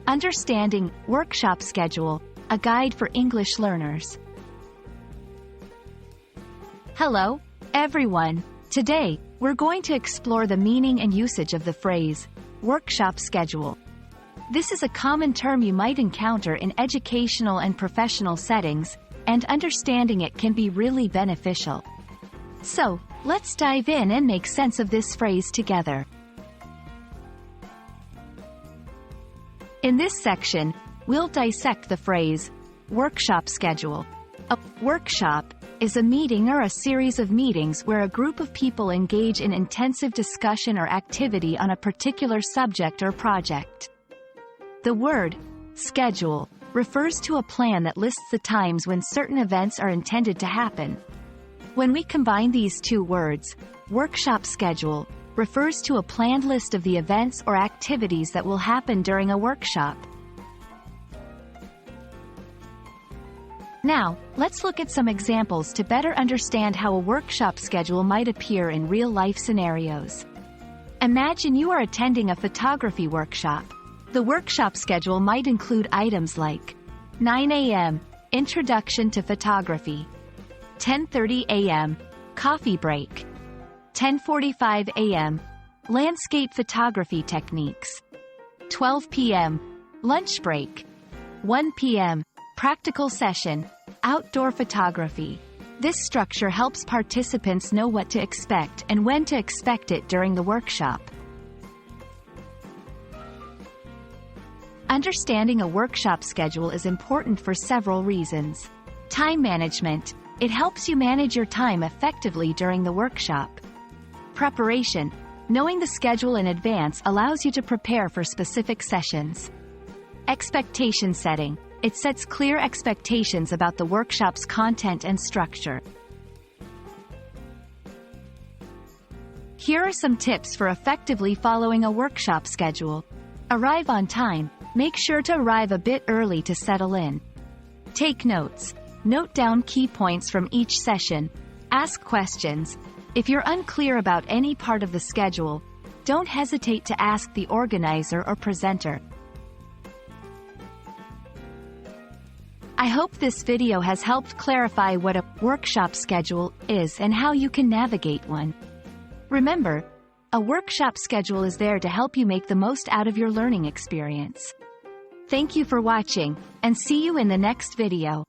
Understanding Workshop Schedule, a guide for English learners. Hello, everyone. Today, we're going to explore the meaning and usage of the phrase, workshop schedule. This is a common term you might encounter in educational and professional settings, and understanding it can be really beneficial. So, let's dive in and make sense of this phrase together. In this section, we'll dissect the phrase, workshop schedule. A workshop is a meeting or a series of meetings where a group of people engage in intensive discussion or activity on a particular subject or project. The word, schedule, refers to a plan that lists the times when certain events are intended to happen. When we combine these two words, workshop schedule refers to a planned list of the events or activities that will happen during a workshop. Now, let's look at some examples to better understand how a workshop schedule might appear in real-life scenarios. Imagine you are attending a photography workshop. The workshop schedule might include items like 9 a.m. Introduction to Photography, 10:30 a.m. Coffee break, 10:45 a.m. Landscape photography techniques, 12 p.m. Lunch break, 1 p.m. Practical session, outdoor photography. This structure helps participants know what to expect and when to expect it during the workshop. Understanding a workshop schedule is important for several reasons. Time management. It helps you manage your time effectively during the workshop. Preparation. Knowing the schedule in advance allows you to prepare for specific sessions. Expectation setting. It sets clear expectations about the workshop's content and structure. Here are some tips for effectively following a workshop schedule. Arrive on time. Make sure to arrive a bit early to settle in. Take notes. Note down key points from each session. Ask questions. If you're unclear about any part of the schedule, don't hesitate to ask the organizer or presenter. I hope this video has helped clarify what a workshop schedule is and how you can navigate one. Remember, a workshop schedule is there to help you make the most out of your learning experience. Thank you for watching, and see you in the next video.